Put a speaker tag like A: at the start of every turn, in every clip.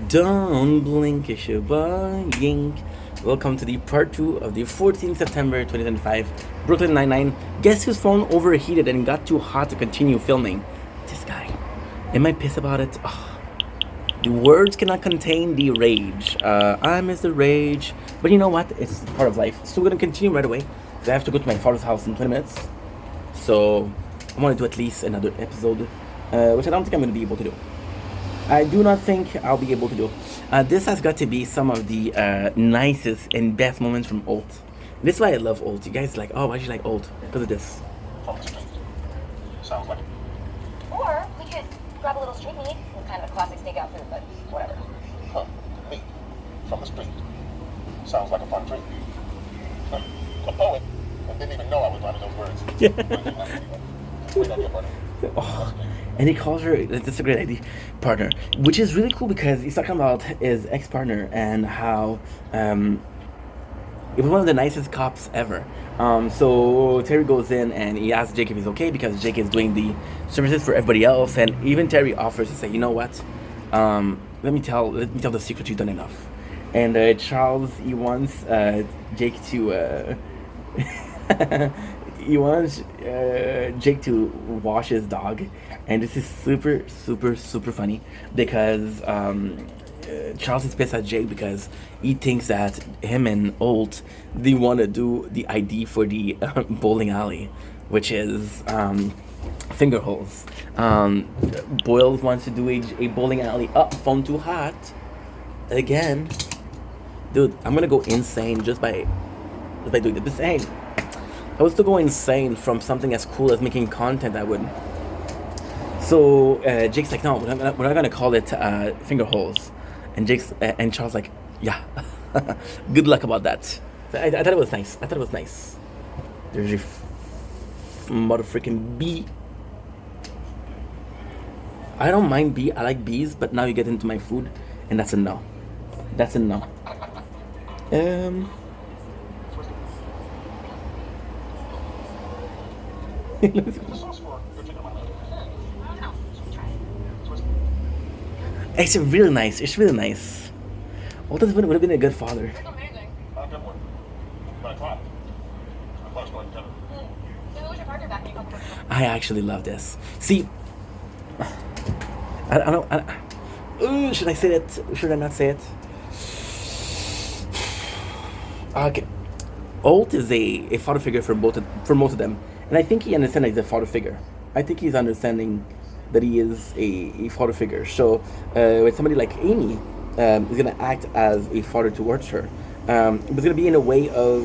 A: Don't blink, Yink. Welcome to the part 2 of the 14th September 2025 Brooklyn Nine-Nine. Guess whose phone overheated and got too hot to continue filming? This guy. Am I pissed about it? Ugh. The words cannot contain the rage. I miss the rage. But you know what? It's part of life. So we're going to continue right away. I have to go to my father's house in 20 minutes. So I want to do at least another episode, which I don't think I'm going to be able to do. I do not think I'll be able to do. This has got to be some of the nicest and best moments from Alt. This is why I love Alt. You guys like, oh, why do you like Alt? Because of this.
B: From the street. Sounds like it.
C: Or we could grab a little street meat. It's kind of a classic stakeout food, but whatever.
B: Huh. Me. From the street. Sounds like a fun treat. A poet. And didn't even know I was rhyming those words. Wait on your partner.
A: Oh, and he calls her, that's a great idea, partner, which is really cool because he's talking about his ex-partner and how he was one of the nicest cops ever. So Terry goes in and he asks Jake if he's okay because Jake is doing the services for everybody else, and even Terry offers to say, you know what, let me tell the secret, you've done enough. And Charles, he wants Jake to he wants Jake to wash his dog, and this is super, super, super funny because Charles is pissed at Jake because he thinks that him and Olt, they want to do the ID for the bowling alley, which is finger holes. Boyles wants to do a bowling alley. Phone too hot again, dude. I'm gonna go insane just by doing the same. I would still go insane from something as cool as making content. I would. So Jake's like, no, we're not gonna call it finger holes, and and Charles like, yeah, good luck about that. I thought it was nice. There's a mother freaking bee. I don't mind bee. I like bees, but now you get into my food, and that's a no. That's a no. It's really nice. It's really nice. Walter would have been a good father.
C: It's amazing.
B: Not a good one. But I tried. My partner's going together.
C: So who was your partner back in a couple months ago?
A: I actually love this. See, I don't. Should I say it? Should I not say it? Okay. Alt is a father figure for most of them, and I think he understands he's a father figure. I think he's understanding that he is a father figure. So when somebody like Amy is gonna act as a father towards her, it's gonna be in a way of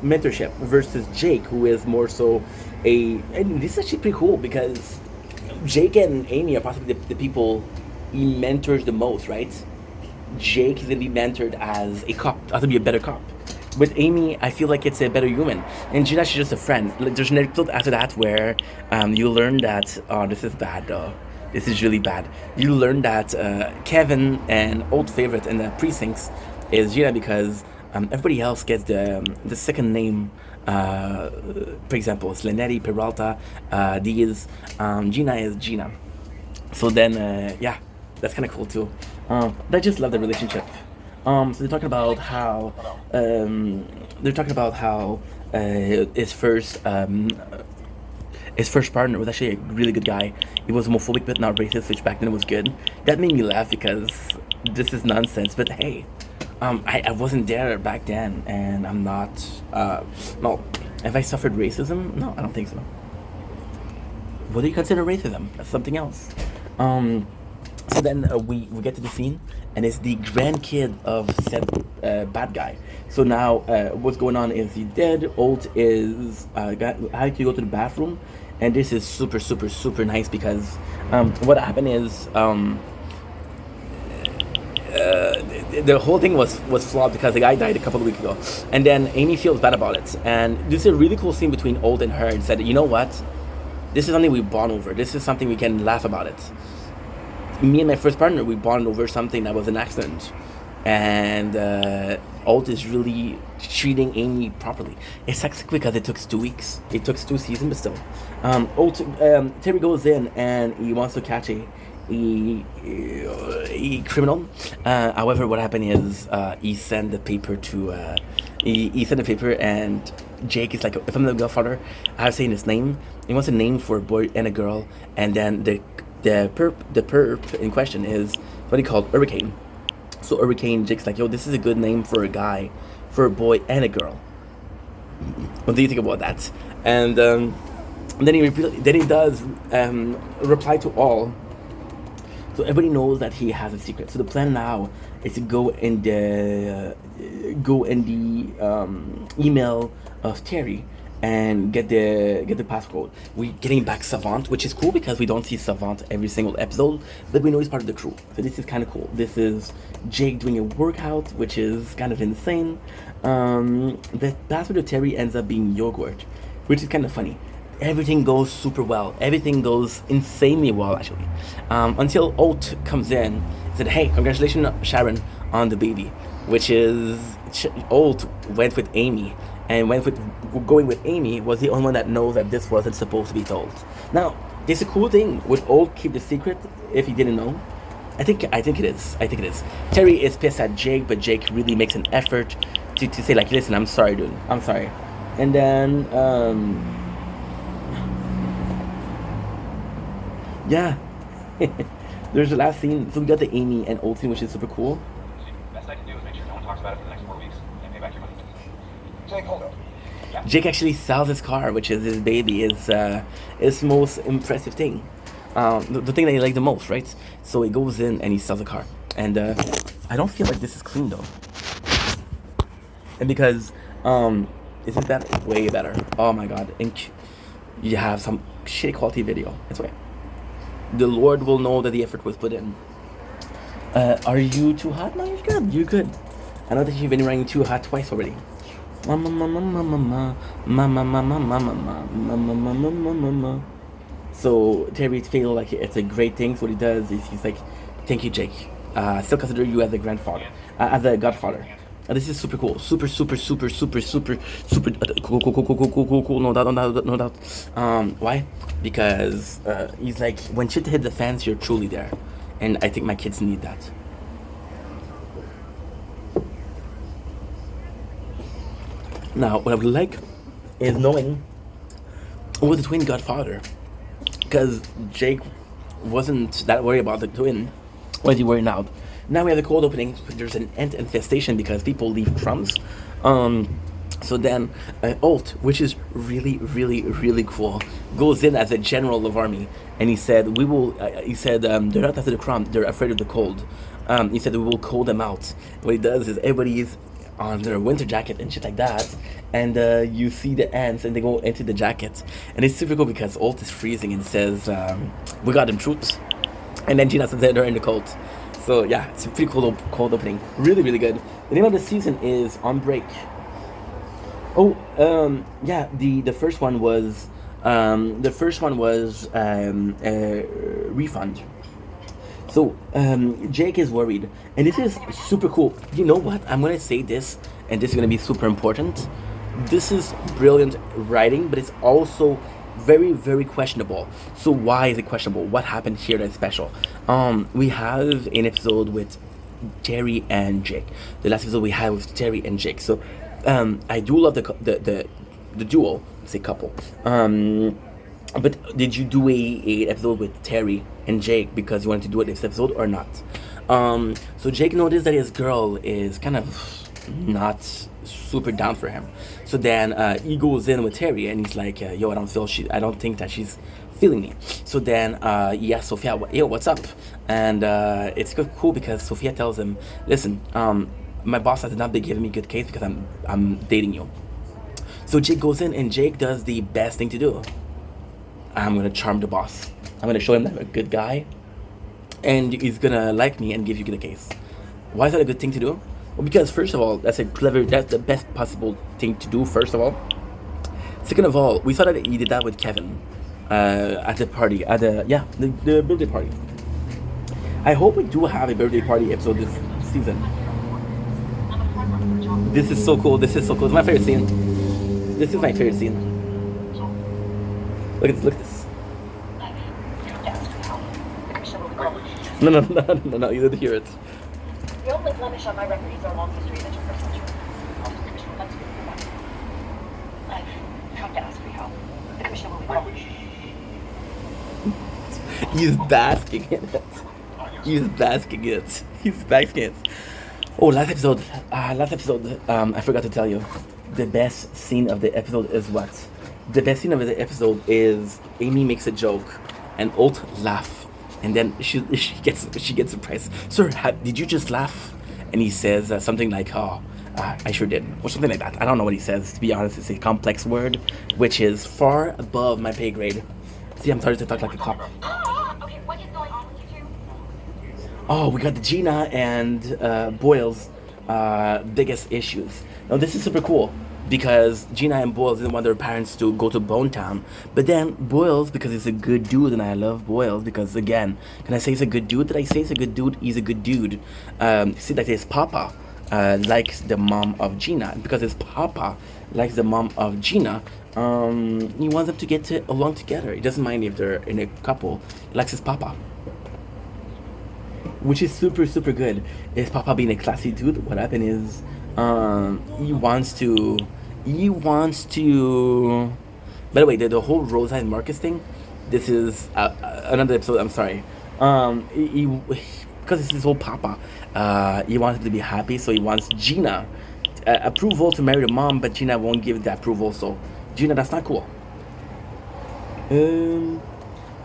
A: mentorship versus Jake, who is more so a. And this is actually pretty cool because Jake and Amy are possibly the people he mentors the most, right? Jake is gonna be mentored as a cop, how to be a better cop. With Amy, I feel like it's a better human, and Gina, she's just a friend. Like, there's an episode after that where you learn that this is bad though. This is really bad. You learn that Kevin, an old favorite in the precincts, is Gina because everybody else gets the second name. For example, it's Lenetti, Peralta, Diaz. Gina is Gina. So then, yeah, that's kind of cool too. But I just love the relationship. So they're talking about how his first partner was actually a really good guy. He was homophobic but not racist, which back then was good. That made me laugh because this is nonsense. But hey, I wasn't there back then, and I'm not. No, have I suffered racism? No, I don't think so. What do you consider racism? That's something else. So then we get to the scene, and it's the grandkid of said bad guy. So now what's going on is he's dead. Alt is had to go to the bathroom, and this is super, super, super nice because what happened is the whole thing was flawed because the guy died a couple of weeks ago, and then Amy feels bad about it. And this is a really cool scene between Alt and her, and said, you know what, this is something we bond over. This is something we can laugh about it. Me and my first partner, we bonded over something that was an accident, and Alt is really treating Amy properly. It's actually because it took 2 weeks. It took 2 seasons, but still. Terry goes in and he wants to catch a a criminal. However, what happened is he sent the paper to he sent the paper, and Jake is like, if I'm the Godfather, I have saying his name. He wants a name for a boy and a girl, and then the perp in question is what he called Hurricane. So Hurricane, Jake's like, yo, this is a good name for a guy, for a boy and a girl. What do you think about that? And then he does reply to all. So everybody knows that he has a secret. So the plan now is to go in the email of Terry and get the passcode. We're getting back Savant, which is cool because we don't see Savant every single episode, but we know he's part of the crew. So this is kind of cool. This is Jake doing a workout, which is kind of insane. The password of Terry ends up being yogurt, which is kind of funny. Everything goes super well. Everything goes insanely well, actually. Until Holt comes in and said, hey, congratulations, Sharon, on the baby. Which is, Holt went with Amy. And going with Amy was the only one that knows that this wasn't supposed to be told. Now, there's a cool thing. Would Holt keep the secret if he didn't know? I think it is. Terry is pissed at Jake, but Jake really makes an effort to say, like, listen, I'm sorry, dude. I'm sorry. And then, yeah. There's the last scene. So we got the Amy and Holt scene, which is super cool.
D: Best I can do is make sure no one talks about it for the next 4 weeks and pay back your money.
B: Jake, hold up.
A: Jake actually sells his car, which is his baby, his most impressive thing. The thing that he liked the most, right? So he goes in and he sells a car. And I don't feel like this is clean though. And because isn't that way better? Oh my god. And you have some shitty quality video. It's okay. The Lord will know that the effort was put in. Are you too hot? No, you're good. I know that you've been running too hot twice already. So Terry feel like it's a great thing. So what he does is he's like, thank you, Jake. Still consider you as a grandfather, as a godfather. This is super cool. Super cool. No doubt. Why? Because he's like, when shit hit the fans, you're truly there. And I think my kids need that. Now, what I would like is knowing who was the twin godfather. Because Jake wasn't that worried about the twin. What is he worried now? Now we have the cold opening. There's an ant infestation because people leave crumbs. So then Holt, which is really cool, goes in as a general of army, and he said, "We will." He said, "They're not after the crumb. They're afraid of the cold." He said, "We will cold them out." What he does is everybody is on their winter jacket and shit like that, and you see the ants and they go into the jacket, and it's super cool because Holt is freezing and says, "We got them troops," and then Gina says they're in the cold. So yeah, it's a pretty cool cold opening. Really good. The name of the season is On Break. Oh, yeah. The first one was Refund. So Jake is worried, and this is super cool. You know what? I'm gonna say this, and this is gonna be super important. This is brilliant writing, but it's also very questionable. So why is it questionable? What happened here that's special? We have an episode with Terry and Jake. The last episode we had with Terry and Jake. So I do love the duo, say couple. But did you do a episode with Terry and Jake because you wanted to do it this episode or not? So Jake noticed that his girl is kind of not super down for him. So then he goes in with Terry and he's like, yo, I don't think that she's feeling me. So then he asks Sophia, yo, what's up? And it's cool because Sophia tells him, listen, my boss has not been giving me good case because I'm dating you. So Jake goes in and Jake does the best thing to do. I'm gonna charm the boss. I'm gonna show him that I'm a good guy, and he's gonna like me and give you the case. Why is that a good thing to do? Well, because first of all, that's the best possible thing to do. First of all, second of all, we saw that he did that with Kevin at the party, the birthday party. I hope we do have a birthday party episode this season. This is so cool. It's my favorite scene. This is my favorite scene. Look at this. No, you didn't hear it.
C: The only blemish on my record is our long history of interpersonal truth. I've come to ask for your help. The commissioner will be calling.
A: He's basking in it. He's basking it. He's basking it. Oh, last episode. I forgot to tell you. The best scene of the episode is what? The best scene of the episode is Amy makes a joke, and Holt laugh, and then she gets surprised. Sir, did you just laugh? And he says something like, "Oh, I sure did," or something like that. I don't know what he says. To be honest, it's a complex word, which is far above my pay grade. See, I'm starting to talk like a cop.
C: Okay, what is going on with you two?
A: Oh, we got the Gina and Boyle's biggest issues. Now, this is super cool because Gina and Boyles didn't want their parents to go to Bone Town. But then Boyles, because he's a good dude, and I love Boyles because, again, can I say he's a good dude? Did I say he's a good dude? He's a good dude. See that his papa likes the mom of Gina. Because his papa likes the mom of Gina, he wants them to get along together. He doesn't mind if they're in a couple. He likes his papa. Which is super, super good. His papa being a classy dude, what happened is, he wants to, by the way, the whole Roseanne Marcus thing, this is another episode, I'm sorry. Because it's his whole papa, he wants him to be happy, so he wants Gina approval to marry the mom, but Gina won't give the approval, so Gina, that's not cool. So you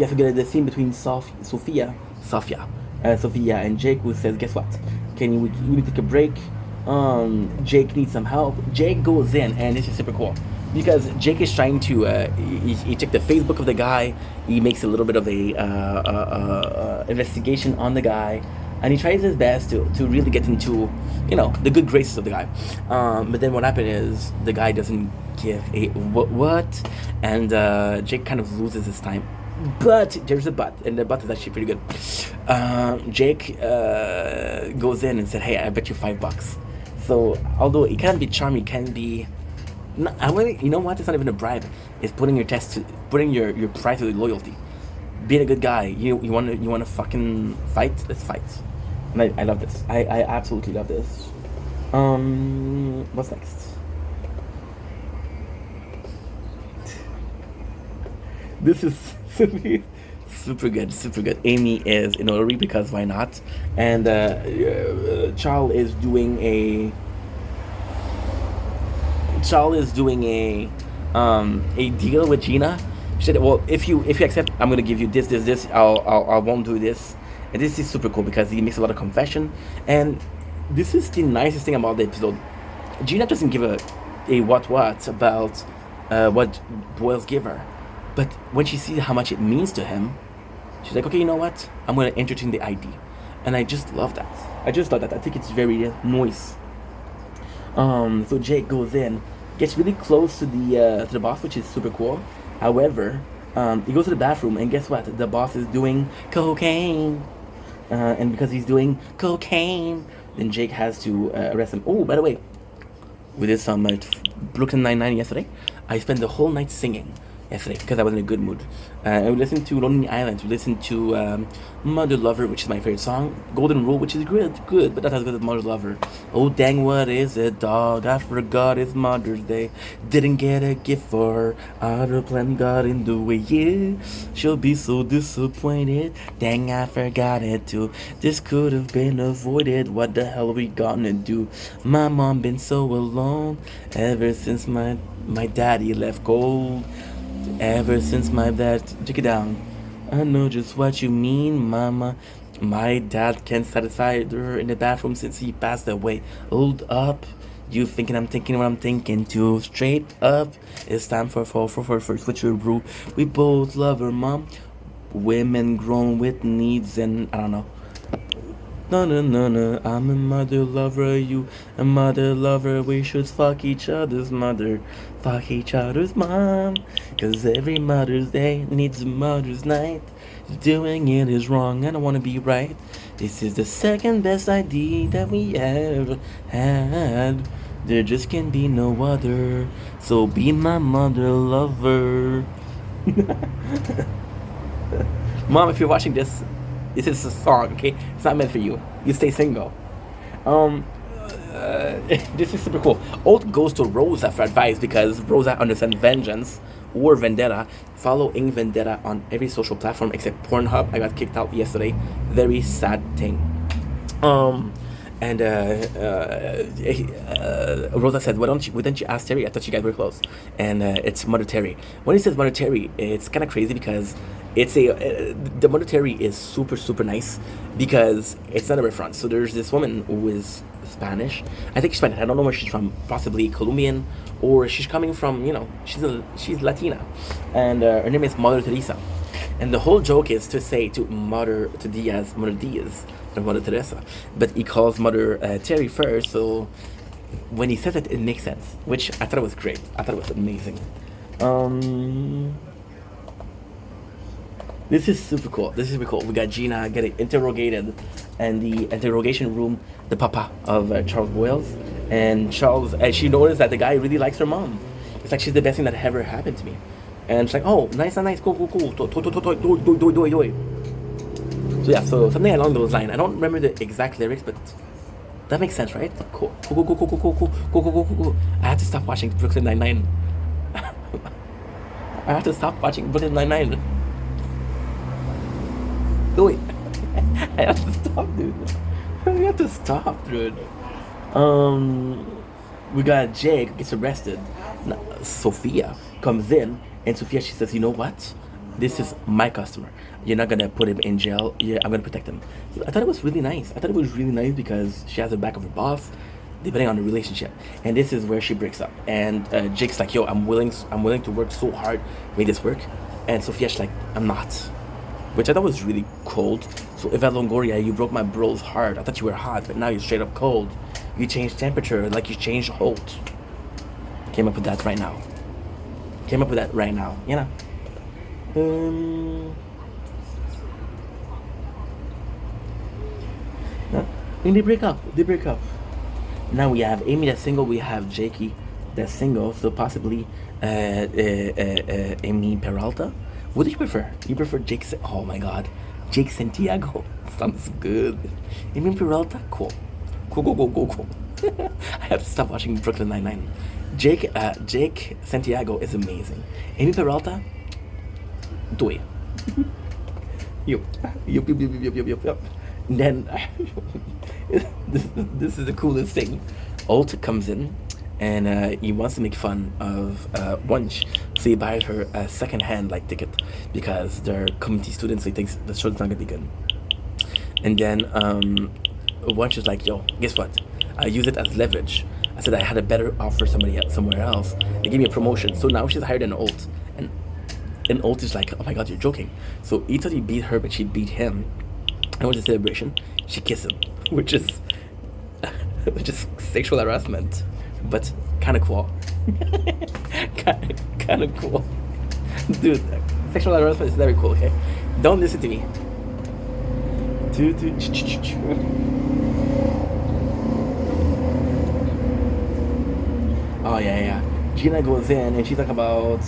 A: have to get the scene between Sophia and Jake, who says, guess what? We need to take a break. Jake needs some help. Jake goes in, and this is super cool because Jake is trying to he checked the Facebook of the guy. He makes a little bit of a investigation on the guy, and he tries his best to really get into the good graces of the guy. But then what happened is the guy doesn't give a what, and Jake kind of loses his time. But there's a but, and the but is actually pretty good. Jake goes in and said, "Hey, I bet you $5." So although it can be charming, it can be. You know what? It's not even a bribe. It's putting your price to loyalty. Being a good guy. You want to fucking fight? Let's fight. And I love this. I absolutely love this. What's next? This is super good. Amy is in Ullery because why not? And Charles is doing a deal with Gina. She said, "Well, if you accept, I'm gonna give you this. I won't do this." And this is super cool because he makes a lot of confession. And this is the nicest thing about the episode. Gina doesn't give a what about what Boyles give her. But when she sees how much it means to him, she's like, okay, you know what? I'm going to entertain the idea. And I just love that. I think it's very nice. So Jake goes in, gets really close to the boss, which is super cool. However, he goes to the bathroom, and guess what? The boss is doing cocaine. And because he's doing cocaine, then Jake has to arrest him. Oh, by the way, we did some Brooklyn Nine-Nine yesterday. I spent the whole night singing yesterday because I was in a good mood. And we listened to Lonely Island. We listened to Mother Lover, which is my favorite song. Golden Rule, which is good, but not as good as Mother Lover. Oh dang, what is it, dog? I forgot it's Mother's Day. Didn't get a gift for her. Other plan got in the way. Yeah, she'll be so disappointed. Dang, I forgot it too. This could have been avoided. What the hell are we gonna do? My mom been so alone ever since my daddy left cold. Ever since my dad, take it down. I know just what you mean, mama. My dad can't satisfy her in the bathroom since he passed away. Hold up. You thinking I'm thinking what I'm thinking too. Straight up. It's time for switcheroo. We both love her, mom. Women grown with needs and I don't know. No, I'm a mother lover, you a mother lover. We should fuck each other's mother, fuck each other's mom. Cause every Mother's Day needs a Mother's Night. Doing it is wrong, I don't wanna be right. This is the second best idea that we ever had. There just can be no other, so be my mother lover. Mom, if you're watching this, This is a song, okay? It's not meant for you. You stay single. Um, this is super cool. Ult goes to Rosa for advice because Rosa understands vengeance or vendetta. Follow Ing Vendetta on every social platform except Pornhub. I got kicked out yesterday. Very sad thing. And Rosa said, why didn't you ask Terry? I thought you guys were close. And it's Mother Terry. When he says Mother Terry, it's kind of crazy because it's the Mother Terry is super, super nice because it's not a reference. So there's this woman who is Spanish. I think she's Spanish. I don't know where she's from. Possibly Colombian, or she's coming from, she's Latina. And her name is Mother Teresa. And the whole joke is to say to Mother Diaz, or Mother Teresa. But he calls Mother Terry first, so when he says it, it makes sense. Which I thought it was great. I thought it was amazing. This is super cool. We got Gina getting interrogated in the interrogation room, the papa of Charles Boyles. And she noticed that the guy really likes her mom. It's like she's the best thing that ever happened to me. And she's like, oh, nice, cool. Do it. So yeah, so something along those lines. I don't remember the exact lyrics, but that makes sense, right? Cool. I have to stop watching Brooklyn Nine-Nine. Do it. I have to stop, dude. We have to stop, dude. We got Jake gets arrested. Sophia comes in, and Sophia, she says, you know what? This is my customer. You're not gonna put him in jail. Yeah, I'm gonna protect him. So I thought it was really nice. Because she has the back of her boss, depending on the relationship. And this is where she breaks up. And Jake's like, yo, I'm willing to work so hard to make this work. And Sophia's like, I'm not. Which I thought was really cold. So Eva Longoria, you broke my bro's heart. I thought you were hot, but now you're straight up cold. You changed temperature like you changed Holt. Came up with that right now. And they break up. Now we have Amy that's single, we have Jakey that's single, so possibly Amy Peralta. What do you prefer? You prefer Jake? Oh my God, Jake Santiago sounds good. Amy Peralta, cool. I have to stop watching Brooklyn Nine-Nine. Jake Santiago is amazing. Amy Peralta, do it. Yup. And then this is the coolest thing. Ult comes in and he wants to make fun of Wunsch, so he buys her a second-hand ticket because they're community students, so he thinks the show's not gonna be good. And then Wunsch is like, yo, guess what? I use it as leverage. I said I had a better offer somewhere else. They gave me a promotion, so now she's hired an Ult, and Ult is like, oh my God, you're joking. So he thought he beat her, but she beat him. And with the celebration, she kissed him, which is sexual harassment, but kind of cool. kind of cool, dude. Sexual harassment is very cool. Okay, don't listen to me. Oh yeah. Gina goes in and she's talking about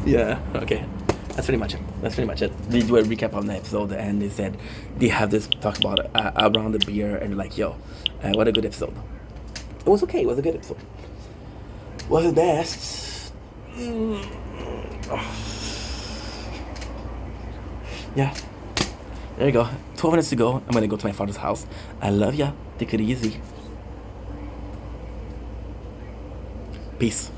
A: yeah. Okay. That's pretty much it. They do a recap of the episode and they said they have this talk about around the beer and they're like, yo, what a good episode. It was okay. It was a good episode. Was it best? Yeah. There you go. 12 minutes to go. I'm gonna go to my father's house. I love ya. Take it easy. Peace.